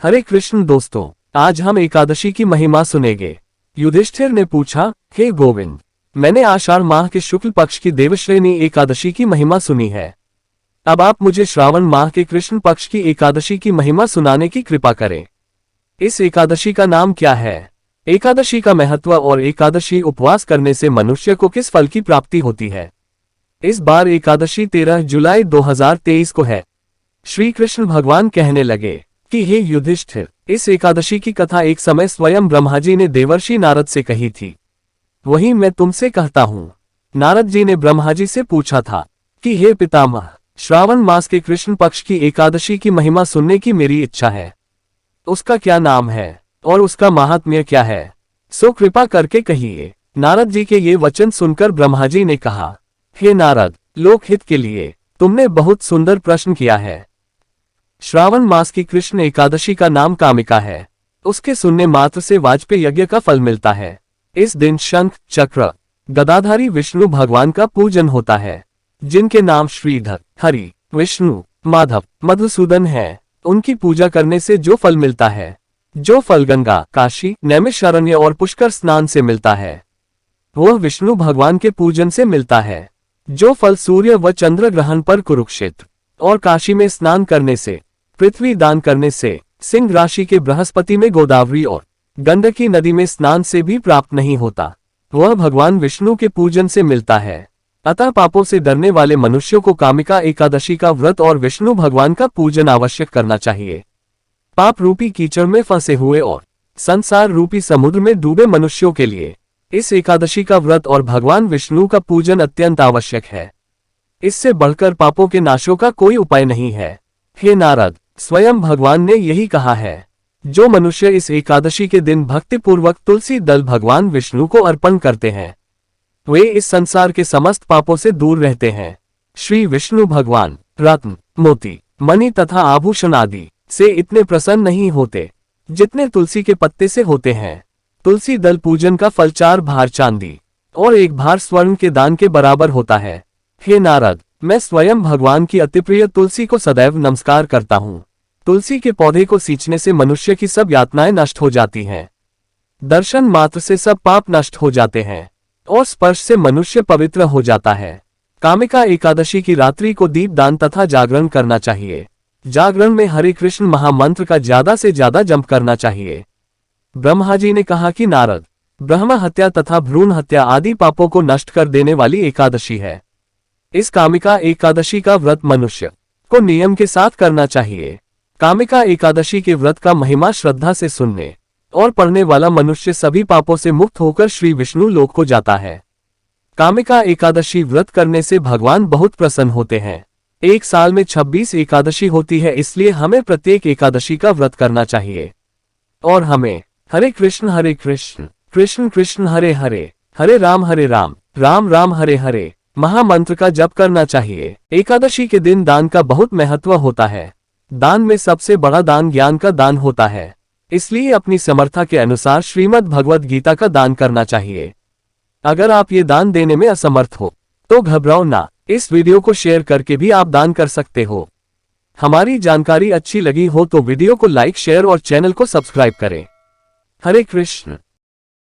हरे कृष्ण दोस्तों, आज हम एकादशी की महिमा सुनेंगे। युधिष्ठिर ने पूछा, हे गोविंद, मैंने आषाढ़ माह के शुक्ल पक्ष की देवश्रेणी एकादशी की महिमा सुनी है। अब आप मुझे श्रावण माह के कृष्ण पक्ष की एकादशी की महिमा सुनाने की कृपा करें। इस एकादशी का नाम क्या है? एकादशी का महत्व और एकादशी उपवास करने से मनुष्य को किस फल की प्राप्ति होती है? इस बार एकादशी 13 जुलाई 2023 को है। श्री कृष्ण भगवान कहने लगे कि हे युधिष्ठिर, इस एकादशी की कथा एक समय स्वयं ब्रह्मा जी ने देवर्षि नारद से कही थी। वही मैं तुमसे कहता हूँ। नारद जी ने ब्रह्मा जी से पूछा था कि हे पितामह, श्रावण मास के कृष्ण पक्ष की एकादशी की महिमा सुनने की मेरी इच्छा है। उसका क्या नाम है और उसका महात्म्य क्या है? सो कृपा करके कहिए। नारद जी के ये वचन सुनकर ब्रह्मा जी ने कहा, हे नारद, लोकहित के लिए तुमने बहुत सुंदर प्रश्न किया है। श्रावण मास की कृष्ण एकादशी का नाम कामिका है। उसके सुनने मात्र से वाजपेय यज्ञ का फल मिलता है। इस दिन शंख, चक्र, गदाधारी विष्णु भगवान का पूजन होता है, जिनके नाम श्रीधर, हरि, विष्णु, माधव, मधुसूदन है। उनकी पूजा करने से जो फल मिलता है, जो फल गंगा, काशी, नैमिषारण्य और पुष्कर स्नान से मिलता है, वह विष्णु भगवान के पूजन से मिलता है। जो फल सूर्य व चंद्र ग्रहण पर कुरुक्षेत्र और काशी में स्नान करने से, पृथ्वी दान करने से, सिंह राशि के बृहस्पति में गोदावरी और गंडकी नदी में स्नान से भी प्राप्त नहीं होता, वह भगवान विष्णु के पूजन से मिलता है। अतः पापों से डरने वाले मनुष्यों को कामिका एकादशी का व्रत और विष्णु भगवान का पूजन आवश्यक करना चाहिए। पाप रूपी कीचड़ में फंसे हुए और संसार रूपी समुद्र में डूबे मनुष्यों के लिए इस एकादशी का व्रत और भगवान विष्णु का पूजन अत्यंत आवश्यक है। इससे बढ़कर पापों के नाशों का कोई उपाय नहीं है। हे नारद, स्वयं भगवान ने यही कहा है, जो मनुष्य इस एकादशी के दिन भक्तिपूर्वक तुलसी दल भगवान विष्णु को अर्पण करते हैं, वे इस संसार के समस्त पापों से दूर रहते हैं। श्री विष्णु भगवान रत्न, मोती, मणि तथा आभूषण आदि से इतने प्रसन्न नहीं होते जितने तुलसी के पत्ते से होते हैं। तुलसी दल पूजन का फल 4 भार चांदी और 1 भार स्वर्ण के दान के बराबर होता है। हे नारद, मैं स्वयं भगवान की अतिप्रिय तुलसी को सदैव नमस्कार करता हूँ। तुलसी के पौधे को सींचने से मनुष्य की सब यातनाएं नष्ट हो जाती हैं। दर्शन मात्र से सब पाप नष्ट हो जाते हैं और स्पर्श से मनुष्य पवित्र हो जाता है। कामिका एकादशी की रात्रि को दीप दान तथा जागरण करना चाहिए। जागरण में हरे कृष्ण महामंत्र का ज्यादा से ज्यादा जप करना चाहिए। ब्रह्मा जी ने कहा कि नारद, ब्रह्म हत्या तथा भ्रूण हत्या आदि पापों को नष्ट कर देने वाली एकादशी है। इस कामिका एकादशी का व्रत मनुष्य को नियम के साथ करना चाहिए। कामिका एकादशी के व्रत का महिमा श्रद्धा से सुनने और पढ़ने वाला मनुष्य सभी पापों से मुक्त होकर श्री विष्णु लोक को जाता है। कामिका एकादशी व्रत करने से भगवान बहुत प्रसन्न होते हैं। एक साल में 26 एकादशी होती है, इसलिए हमें प्रत्येक एकादशी का व्रत करना चाहिए। और हमें हरे कृष्ण कृष्ण कृष्ण हरे हरे, हरे राम राम राम हरे हरे महामंत्र का जप करना चाहिए। एकादशी के दिन दान का बहुत महत्व होता है। दान में सबसे बड़ा दान ज्ञान का दान होता है, इसलिए अपनी समर्था के अनुसार श्रीमद् भगवद गीता का दान करना चाहिए। अगर आप ये दान देने में असमर्थ हो तो घबराओ ना, इस वीडियो को शेयर करके भी आप दान कर सकते हो। हमारी जानकारी अच्छी लगी हो तो वीडियो को लाइक, शेयर और चैनल को सब्सक्राइब करें। हरे कृष्ण।